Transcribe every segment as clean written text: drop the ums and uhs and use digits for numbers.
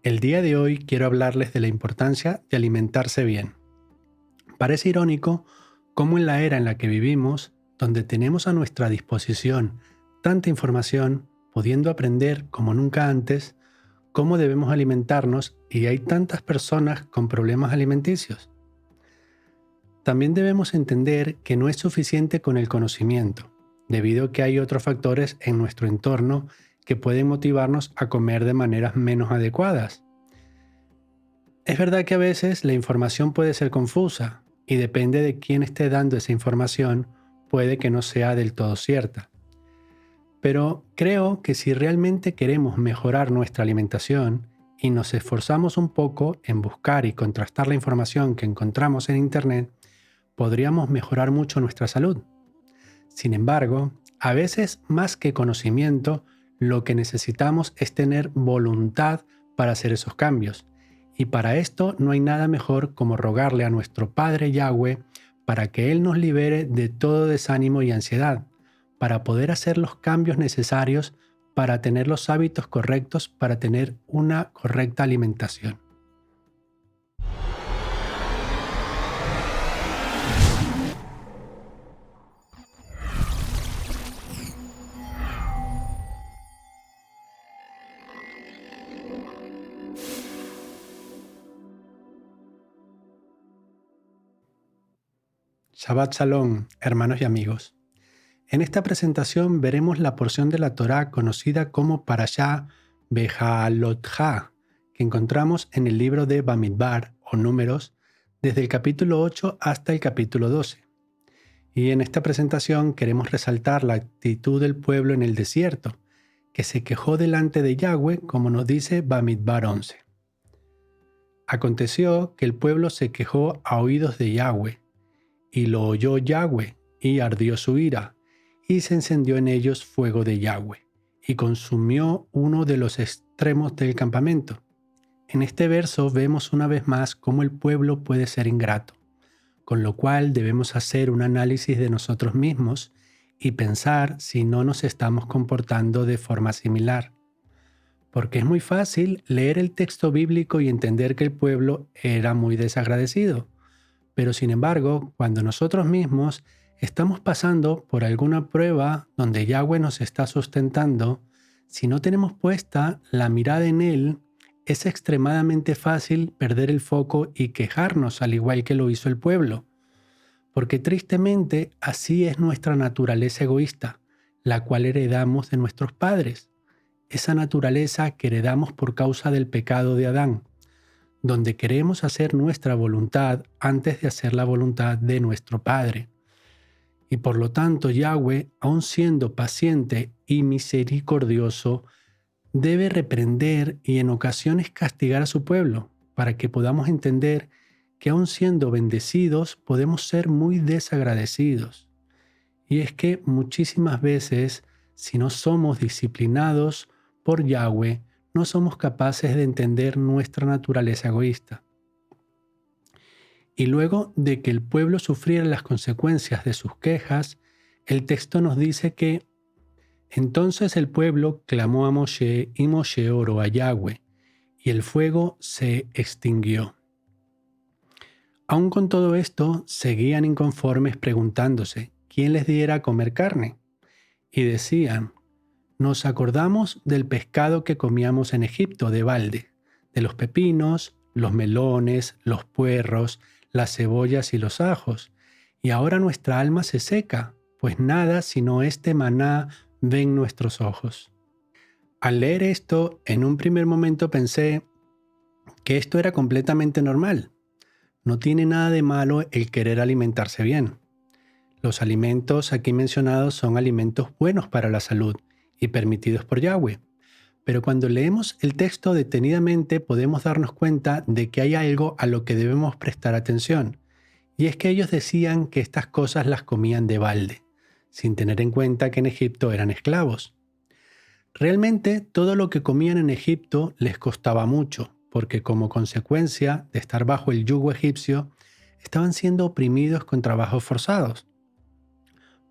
El día de hoy quiero hablarles de la importancia de alimentarse bien. Parece irónico cómo en la era en la que vivimos, donde tenemos a nuestra disposición tanta información, pudiendo aprender como nunca antes cómo debemos alimentarnos y hay tantas personas con problemas alimenticios. También debemos entender que no es suficiente con el conocimiento, debido a que hay otros factores en nuestro entorno que pueden motivarnos a comer de maneras menos adecuadas. Es verdad que a veces la información puede ser confusa y depende de quién esté dando esa información, puede que no sea del todo cierta. Pero creo que si realmente queremos mejorar nuestra alimentación y nos esforzamos un poco en buscar y contrastar la información que encontramos en Internet, podríamos mejorar mucho nuestra salud. Sin embargo, a veces más que conocimiento, lo que necesitamos es tener voluntad para hacer esos cambios. Y para esto no hay nada mejor como rogarle a nuestro Padre Yahweh para que Él nos libere de todo desánimo y ansiedad, para poder hacer los cambios necesarios para tener los hábitos correctos, para tener una correcta alimentación. Shabbat Shalom, hermanos y amigos. En esta presentación veremos la porción de la Torá conocida como Parashá Beha'alotha, que encontramos en el libro de Bamidbar o Números, desde el capítulo 8 hasta el capítulo 12. Y en esta presentación queremos resaltar la actitud del pueblo en el desierto, que se quejó delante de Yahweh, como nos dice Bamidbar 11. Aconteció que el pueblo se quejó a oídos de Yahweh, y lo oyó Yahweh, y ardió su ira, y se encendió en ellos fuego de Yahweh, y consumió uno de los extremos del campamento. En este verso vemos una vez más cómo el pueblo puede ser ingrato, con lo cual debemos hacer un análisis de nosotros mismos y pensar si no nos estamos comportando de forma similar. Porque es muy fácil leer el texto bíblico y entender que el pueblo era muy desagradecido. Pero sin embargo, cuando nosotros mismos estamos pasando por alguna prueba donde Yahweh nos está sustentando, si no tenemos puesta la mirada en Él, es extremadamente fácil perder el foco y quejarnos al igual que lo hizo el pueblo. Porque tristemente así es nuestra naturaleza egoísta, la cual heredamos de nuestros padres. Esa naturaleza que heredamos por causa del pecado de Adán, donde queremos hacer nuestra voluntad antes de hacer la voluntad de nuestro Padre. Y por lo tanto, Yahweh, aun siendo paciente y misericordioso, debe reprender y en ocasiones castigar a su pueblo, para que podamos entender que aun siendo bendecidos, podemos ser muy desagradecidos. Y es que muchísimas veces, si no somos disciplinados por Yahweh, no somos capaces de entender nuestra naturaleza egoísta. Y luego de que el pueblo sufriera las consecuencias de sus quejas, el texto nos dice que entonces el pueblo clamó a Moshe y Moshe oró a Yahweh, y el fuego se extinguió. Aun con todo esto, seguían inconformes preguntándose quién les diera a comer carne. Y decían: nos acordamos del pescado que comíamos en Egipto de balde, de los pepinos, los melones, los puerros, las cebollas y los ajos. Y ahora nuestra alma se seca, pues nada sino este maná ven nuestros ojos. Al leer esto, en un primer momento pensé que esto era completamente normal. No tiene nada de malo el querer alimentarse bien. Los alimentos aquí mencionados son alimentos buenos para la salud y permitidos por Yahweh. Pero cuando leemos el texto detenidamente podemos darnos cuenta de que hay algo a lo que debemos prestar atención. Y es que ellos decían que estas cosas las comían de balde, sin tener en cuenta que en Egipto eran esclavos. Realmente todo lo que comían en Egipto les costaba mucho, porque como consecuencia de estar bajo el yugo egipcio, estaban siendo oprimidos con trabajos forzados.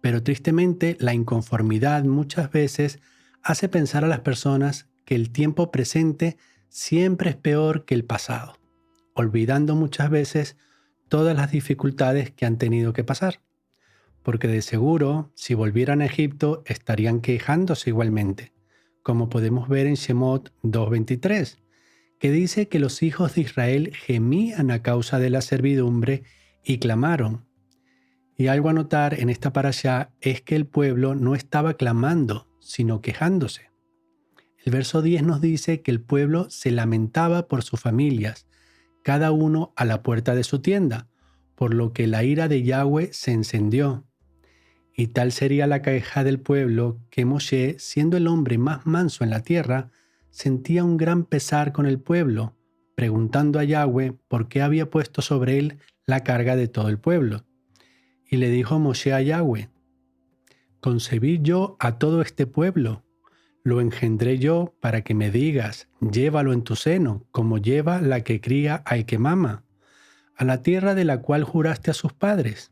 Pero tristemente, la inconformidad muchas veces hace pensar a las personas que el tiempo presente siempre es peor que el pasado, olvidando muchas veces todas las dificultades que han tenido que pasar. Porque de seguro, si volvieran a Egipto, estarían quejándose igualmente, como podemos ver en Shemot 2:23, que dice que los hijos de Israel gemían a causa de la servidumbre y clamaron. Y algo a notar en esta parashá es que el pueblo no estaba clamando, sino quejándose. El verso 10 nos dice que el pueblo se lamentaba por sus familias, cada uno a la puerta de su tienda, por lo que la ira de Yahweh se encendió. Y tal sería la queja del pueblo que Moshe, siendo el hombre más manso en la tierra, sentía un gran pesar con el pueblo, preguntando a Yahweh por qué había puesto sobre él la carga de todo el pueblo. Y le dijo Moshe a Yahweh: «¿Concebí yo a todo este pueblo? Lo engendré yo para que me digas, llévalo en tu seno, como lleva la que cría al que mama, a la tierra de la cual juraste a sus padres».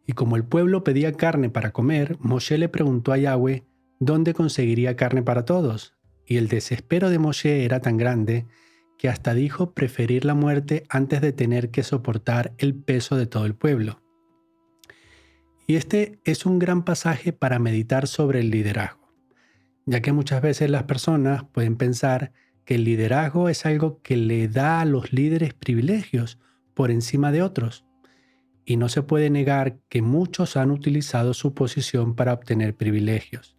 Y como el pueblo pedía carne para comer, Moshe le preguntó a Yahweh dónde conseguiría carne para todos. Y el desespero de Moshe era tan grande que hasta dijo preferir la muerte antes de tener que soportar el peso de todo el pueblo. Y este es un gran pasaje para meditar sobre el liderazgo, ya que muchas veces las personas pueden pensar que el liderazgo es algo que le da a los líderes privilegios por encima de otros. Y no se puede negar que muchos han utilizado su posición para obtener privilegios.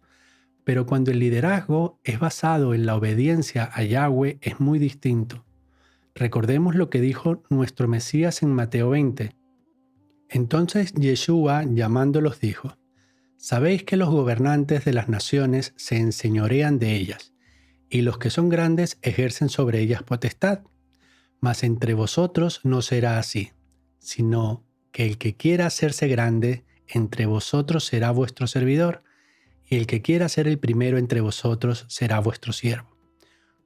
Pero cuando el liderazgo es basado en la obediencia a Yahweh es muy distinto. Recordemos lo que dijo nuestro Mesías en Mateo 20. Entonces Yeshua, llamándolos, dijo: «Sabéis que los gobernantes de las naciones se enseñorean de ellas, y los que son grandes ejercen sobre ellas potestad. Mas entre vosotros no será así, sino que el que quiera hacerse grande entre vosotros será vuestro servidor, y el que quiera ser el primero entre vosotros será vuestro siervo.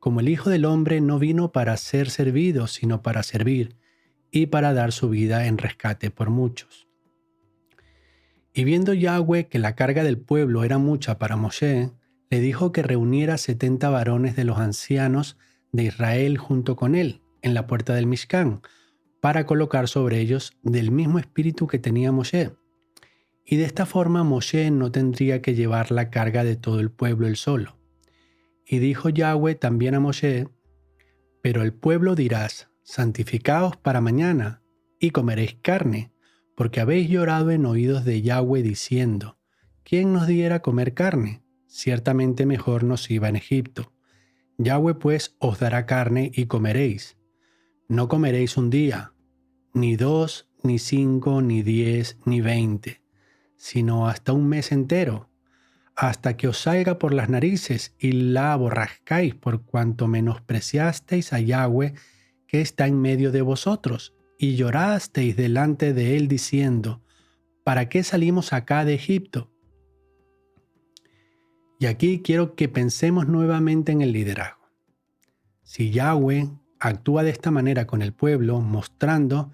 Como el Hijo del Hombre no vino para ser servido, sino para servir, y para dar su vida en rescate por muchos». Y viendo Yahweh que la carga del pueblo era mucha para Moshe, le dijo que reuniera 70 varones de los ancianos de Israel junto con él, en la puerta del Mishkan, para colocar sobre ellos del mismo espíritu que tenía Moshe. Y de esta forma Moshe no tendría que llevar la carga de todo el pueblo él solo. Y dijo Yahweh también a Moshe: «Pero al pueblo dirás: santificaos para mañana, y comeréis carne, porque habéis llorado en oídos de Yahweh diciendo: ¿quién nos diera comer carne? Ciertamente mejor nos iba en Egipto. Yahweh pues os dará carne y comeréis. No comeréis un día, ni 2, ni 5, ni 10, ni 20, sino hasta un mes entero, hasta que os salga por las narices y la aborrezcáis por cuanto menospreciasteis a Yahweh que está en medio de vosotros, y llorasteis delante de él diciendo: ¿para qué salimos acá de Egipto?». Y aquí quiero que pensemos nuevamente en el liderazgo. Si Yahweh actúa de esta manera con el pueblo, mostrando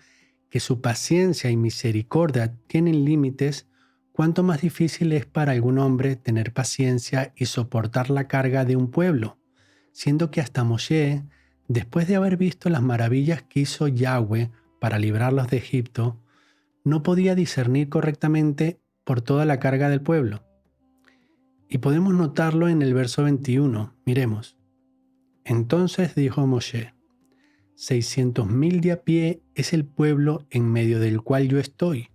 que su paciencia y misericordia tienen límites, ¿cuánto más difícil es para algún hombre tener paciencia y soportar la carga de un pueblo? Siendo que hasta Moshe, después de haber visto las maravillas que hizo Yahweh para librarlos de Egipto, no podía discernir correctamente por toda la carga del pueblo. Y podemos notarlo en el verso 21. Miremos. Entonces dijo Moshe: 600,000 de a pie es el pueblo en medio del cual yo estoy.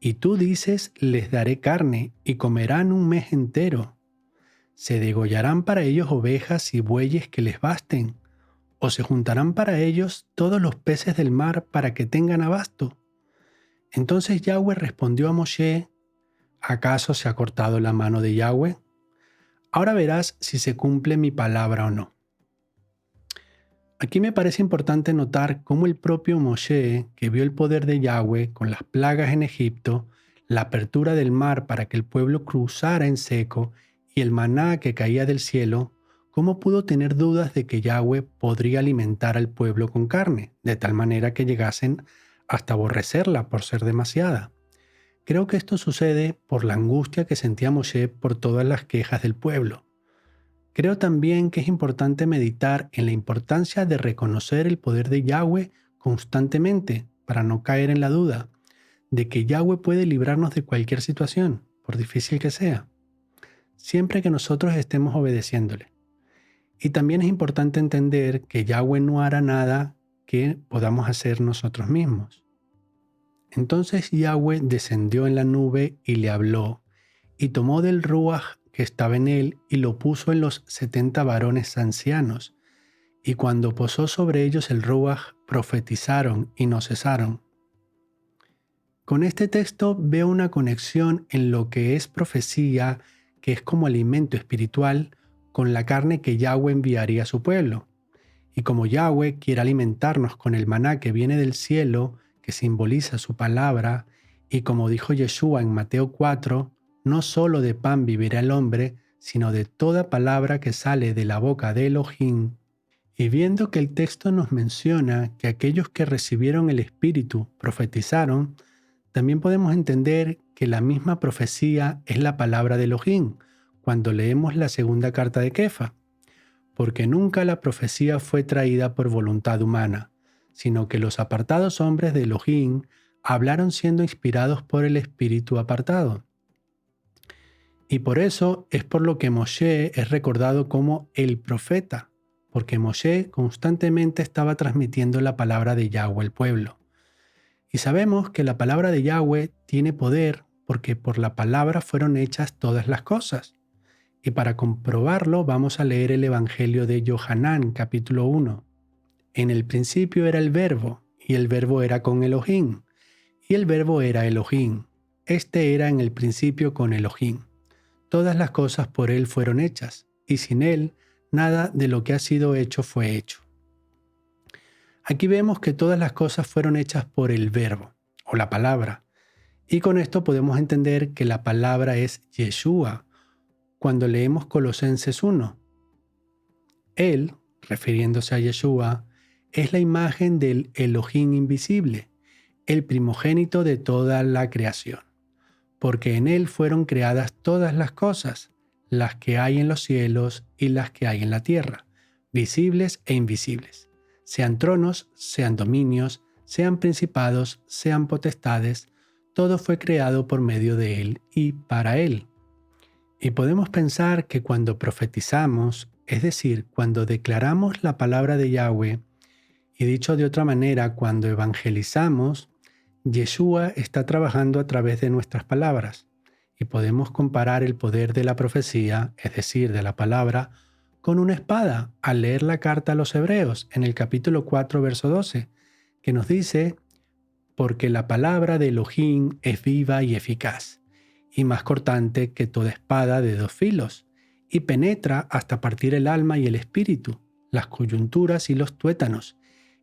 Y tú dices: les daré carne y comerán un mes entero. ¿Se degollarán para ellos ovejas y bueyes que les basten? ¿O se juntarán para ellos todos los peces del mar para que tengan abasto? Entonces Yahweh respondió a Moshe: ¿acaso se ha cortado la mano de Yahweh? Ahora verás si se cumple mi palabra o no. Aquí me parece importante notar cómo el propio Moshe, que vio el poder de Yahweh con las plagas en Egipto, la apertura del mar para que el pueblo cruzara en seco y el maná que caía del cielo, cómo pudo tener dudas de que Yahweh podría alimentar al pueblo con carne, de tal manera que llegasen hasta aborrecerla por ser demasiada. Creo que esto sucede por la angustia que sentía Moshe por todas las quejas del pueblo. Creo también que es importante meditar en la importancia de reconocer el poder de Yahweh constantemente para no caer en la duda de que Yahweh puede librarnos de cualquier situación, por difícil que sea, siempre que nosotros estemos obedeciéndole. Y también es importante entender que Yahweh no hará nada que podamos hacer nosotros mismos. Entonces Yahweh descendió en la nube y le habló, y tomó del Ruaj que estaba en él y lo puso en los 70 varones ancianos. Y cuando posó sobre ellos el Ruaj, profetizaron y no cesaron. Con este texto veo una conexión en lo que es profecía, que es como alimento espiritual, con la carne que Yahweh enviaría a su pueblo. Y como Yahweh quiere alimentarnos con el maná que viene del cielo, que simboliza su palabra, y como dijo Yeshua en Mateo 4, no solo de pan vivirá el hombre, sino de toda palabra que sale de la boca de Elohim. Y viendo que el texto nos menciona que aquellos que recibieron el Espíritu profetizaron, también podemos entender que la misma profecía es la palabra de Elohim cuando leemos la segunda carta de Kefa, porque nunca la profecía fue traída por voluntad humana, sino que los apartados hombres de Elohim hablaron siendo inspirados por el Espíritu apartado. Y por eso es por lo que Moshe es recordado como el profeta, porque Moshe constantemente estaba transmitiendo la palabra de Yahweh al pueblo. Y sabemos que la palabra de Yahweh tiene poder porque por la palabra fueron hechas todas las cosas. Y para comprobarlo vamos a leer el Evangelio de Yohanan, capítulo 1. En el principio era el Verbo, y el Verbo era con Elohim, y el Verbo era Elohim. Este era en el principio con Elohim. Todas las cosas por él fueron hechas, y sin él nada de lo que ha sido hecho fue hecho. Aquí vemos que todas las cosas fueron hechas por el Verbo, o la palabra, y con esto podemos entender que la palabra es Yeshua, cuando leemos Colosenses 1. Él, refiriéndose a Yeshua, es la imagen del Elohim invisible, el primogénito de toda la creación, porque en él fueron creadas todas las cosas, las que hay en los cielos y las que hay en la tierra, visibles e invisibles, sean tronos, sean dominios, sean principados, sean potestades, todo fue creado por medio de él y para él. Y podemos pensar que cuando profetizamos, es decir, cuando declaramos la palabra de Yahweh, y dicho de otra manera, cuando evangelizamos, Yeshua está trabajando a través de nuestras palabras, y podemos comparar el poder de la profecía, es decir, de la palabra, con una espada al leer la carta a los Hebreos en el capítulo 4, verso 12, que nos dice, porque la palabra de Elohim es viva y eficaz, y más cortante que toda espada de dos filos, y penetra hasta partir el alma y el espíritu, las coyunturas y los tuétanos,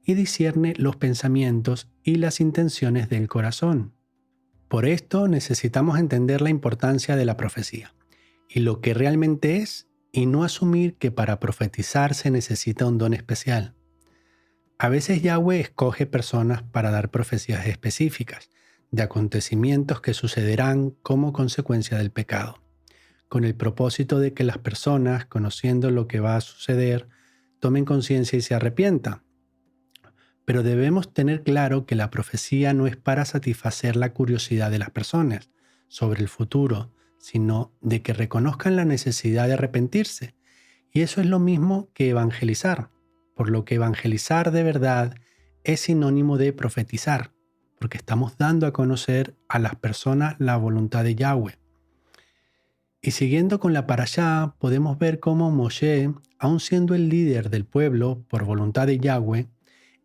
y discierne los pensamientos y las intenciones del corazón. Por esto necesitamos entender la importancia de la profecía, y lo que realmente es, y no asumir que para profetizar se necesita un don especial. A veces Yahweh escoge personas para dar profecías específicas, de acontecimientos que sucederán como consecuencia del pecado, con el propósito de que las personas, conociendo lo que va a suceder, tomen conciencia y se arrepientan. Pero debemos tener claro que la profecía no es para satisfacer la curiosidad de las personas sobre el futuro, sino de que reconozcan la necesidad de arrepentirse. Y eso es lo mismo que evangelizar, por lo que evangelizar de verdad es sinónimo de profetizar, porque estamos dando a conocer a las personas la voluntad de Yahweh. Y siguiendo con la parashá, podemos ver cómo Moshe, aun siendo el líder del pueblo por voluntad de Yahweh,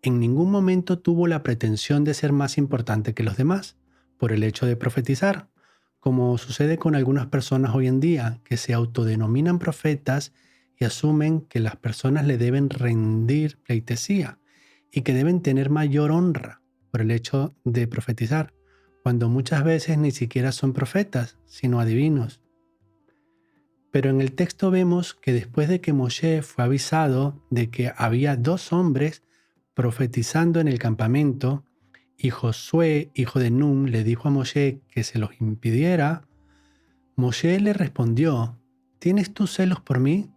en ningún momento tuvo la pretensión de ser más importante que los demás, por el hecho de profetizar, como sucede con algunas personas hoy en día, que se autodenominan profetas y asumen que las personas le deben rendir pleitesía y que deben tener mayor honra por el hecho de profetizar, cuando muchas veces ni siquiera son profetas, sino adivinos. Pero en el texto vemos que después de que Moshe fue avisado de que había dos hombres profetizando en el campamento, y Josué, hijo de Nun, le dijo a Moshe que se los impidiera, Moshe le respondió, ¿tienes tú celos por mí?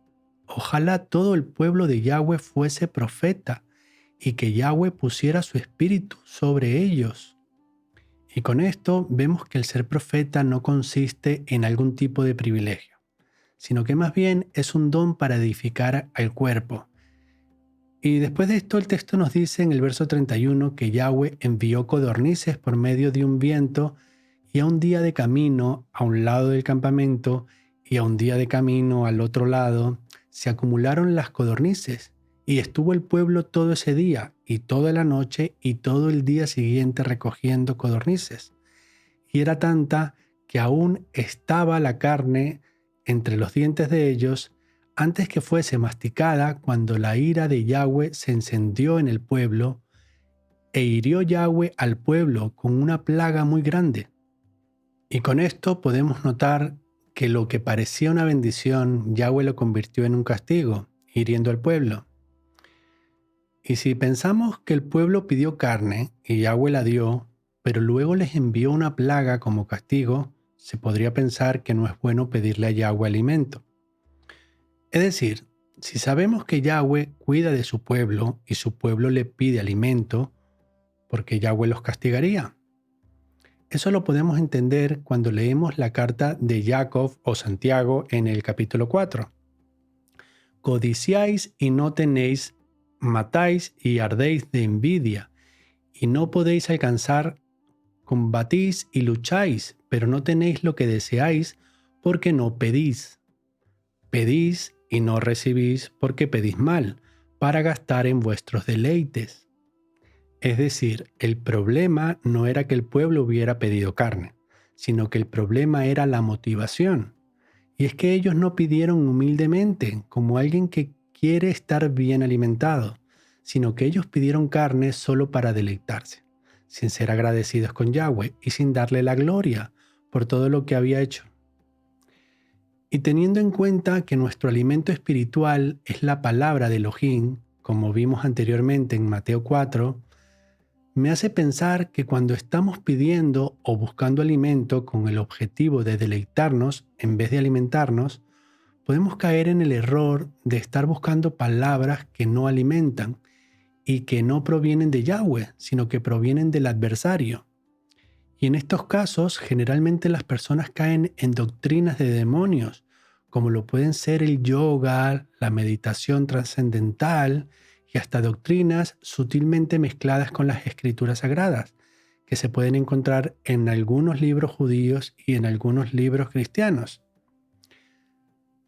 Ojalá todo el pueblo de Yahweh fuese profeta y que Yahweh pusiera su espíritu sobre ellos. Y con esto vemos que el ser profeta no consiste en algún tipo de privilegio, sino que más bien es un don para edificar al cuerpo. Y después de esto el texto nos dice en el verso 31 que Yahweh envió codornices por medio de un viento, y a un día de camino a un lado del campamento y a un día de camino al otro lado se acumularon las codornices, y estuvo el pueblo todo ese día y toda la noche y todo el día siguiente recogiendo codornices. Y era tanta que aún estaba la carne entre los dientes de ellos antes que fuese masticada, cuando la ira de Yahweh se encendió en el pueblo, e hirió Yahweh al pueblo con una plaga muy grande. Y con esto podemos notar que lo que parecía una bendición, Yahweh lo convirtió en un castigo, hiriendo al pueblo. Y si pensamos que el pueblo pidió carne y Yahweh la dio, pero luego les envió una plaga como castigo, se podría pensar que no es bueno pedirle a Yahweh alimento. Es decir, si sabemos que Yahweh cuida de su pueblo y su pueblo le pide alimento, ¿por qué Yahweh los castigaría? Eso lo podemos entender cuando leemos la carta de Jacob o Santiago en el capítulo 4. Codiciáis y no tenéis, matáis y ardéis de envidia, y no podéis alcanzar, combatís y lucháis, pero no tenéis lo que deseáis, porque no pedís. Pedís y no recibís, porque pedís mal, para gastar en vuestros deleites. Es decir, el problema no era que el pueblo hubiera pedido carne, sino que el problema era la motivación. Y es que ellos no pidieron humildemente, como alguien que quiere estar bien alimentado, sino que ellos pidieron carne solo para deleitarse, sin ser agradecidos con Yahweh y sin darle la gloria por todo lo que había hecho. Y teniendo en cuenta que nuestro alimento espiritual es la palabra de Elohim, como vimos anteriormente en Mateo 4, me hace pensar que cuando estamos pidiendo o buscando alimento con el objetivo de deleitarnos en vez de alimentarnos, podemos caer en el error de estar buscando palabras que no alimentan y que no provienen de Yahweh, sino que provienen del adversario. Y en estos casos, generalmente las personas caen en doctrinas de demonios, como lo pueden ser el yoga, la meditación trascendental y hasta doctrinas sutilmente mezcladas con las escrituras sagradas, que se pueden encontrar en algunos libros judíos y en algunos libros cristianos.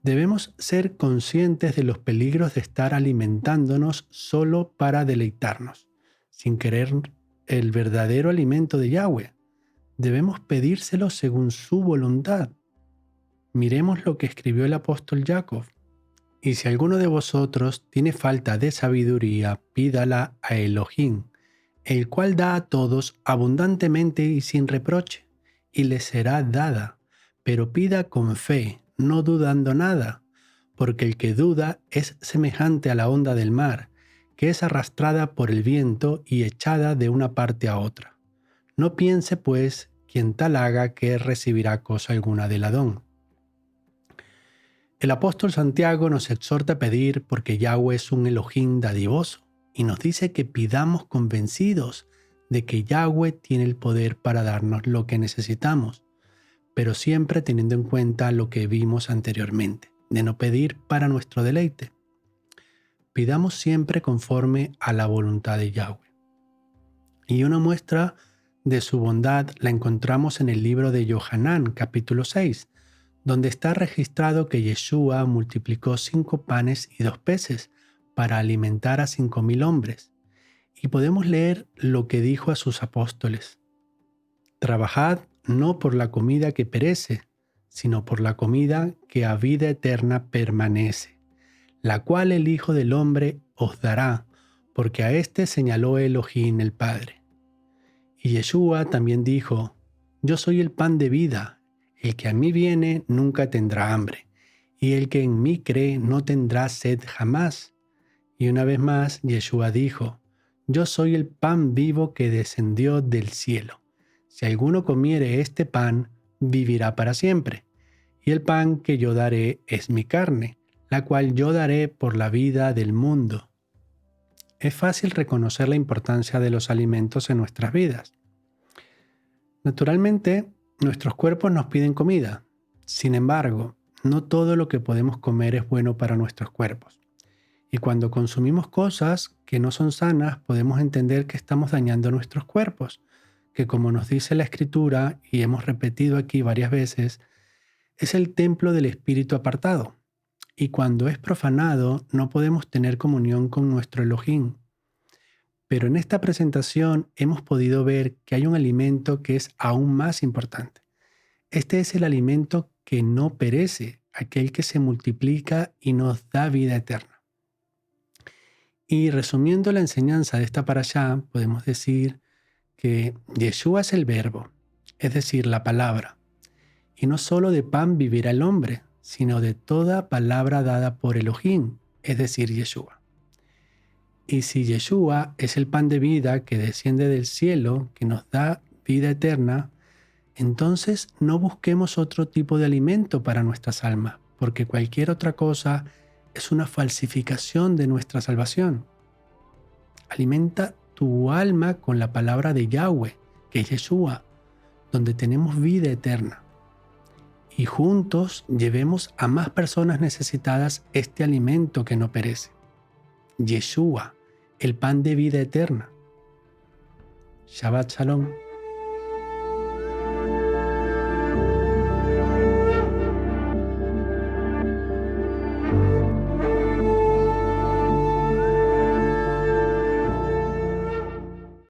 Debemos ser conscientes de los peligros de estar alimentándonos solo para deleitarnos, sin querer el verdadero alimento de Yahweh. Debemos pedírselo según su voluntad. Miremos lo que escribió el apóstol Jacob. Y si alguno de vosotros tiene falta de sabiduría, pídala a Elohim, el cual da a todos abundantemente y sin reproche, y le será dada. Pero pida con fe, no dudando nada, porque el que duda es semejante a la onda del mar, que es arrastrada por el viento y echada de una parte a otra. No piense, pues, quien tal haga que recibirá cosa alguna del Adón. El apóstol Santiago nos exhorta a pedir porque Yahweh es un Elohim dadivoso y nos dice que pidamos convencidos de que Yahweh tiene el poder para darnos lo que necesitamos, pero siempre teniendo en cuenta lo que vimos anteriormente, de no pedir para nuestro deleite. Pidamos siempre conforme a la voluntad de Yahweh. Y una muestra de su bondad la encontramos en el libro de Yohanan, capítulo 6, donde está registrado que Yeshua multiplicó 5 panes y 2 peces para alimentar a 5,000 hombres. Y podemos leer lo que dijo a sus apóstoles: Trabajad no por la comida que perece, sino por la comida que a vida eterna permanece, la cual el Hijo del Hombre os dará, porque a éste señaló Elohim el Padre. Y Yeshua también dijo: Yo soy el pan de vida. El que a mí viene nunca tendrá hambre, y el que en mí cree no tendrá sed jamás. Y una vez más, Yeshua dijo: Yo soy el pan vivo que descendió del cielo. Si alguno comiere este pan, vivirá para siempre. Y el pan que yo daré es mi carne, la cual yo daré por la vida del mundo. Es fácil reconocer la importancia de los alimentos en nuestras vidas. Naturalmente, nuestros cuerpos nos piden comida. Sin embargo, no todo lo que podemos comer es bueno para nuestros cuerpos. Y cuando consumimos cosas que no son sanas, podemos entender que estamos dañando nuestros cuerpos, que como nos dice la Escritura, y hemos repetido aquí varias veces, es el templo del Espíritu apartado. Y cuando es profanado, no podemos tener comunión con nuestro Elohim. Pero en esta presentación hemos podido ver que hay un alimento que es aún más importante. Este es el alimento que no perece, aquel que se multiplica y nos da vida eterna. Y resumiendo la enseñanza de esta parashá, podemos decir que Yeshua es el verbo, es decir, la palabra. Y no solo de pan vivirá el hombre, sino de toda palabra dada por Elohim, es decir, Yeshua. Y si Yeshua es el pan de vida que desciende del cielo, que nos da vida eterna, entonces no busquemos otro tipo de alimento para nuestras almas, porque cualquier otra cosa es una falsificación de nuestra salvación. Alimenta tu alma con la palabra de Yahweh, que es Yeshua, donde tenemos vida eterna. Y juntos llevemos a más personas necesitadas este alimento que no perece. Yeshua, el pan de vida eterna. Shabbat Shalom.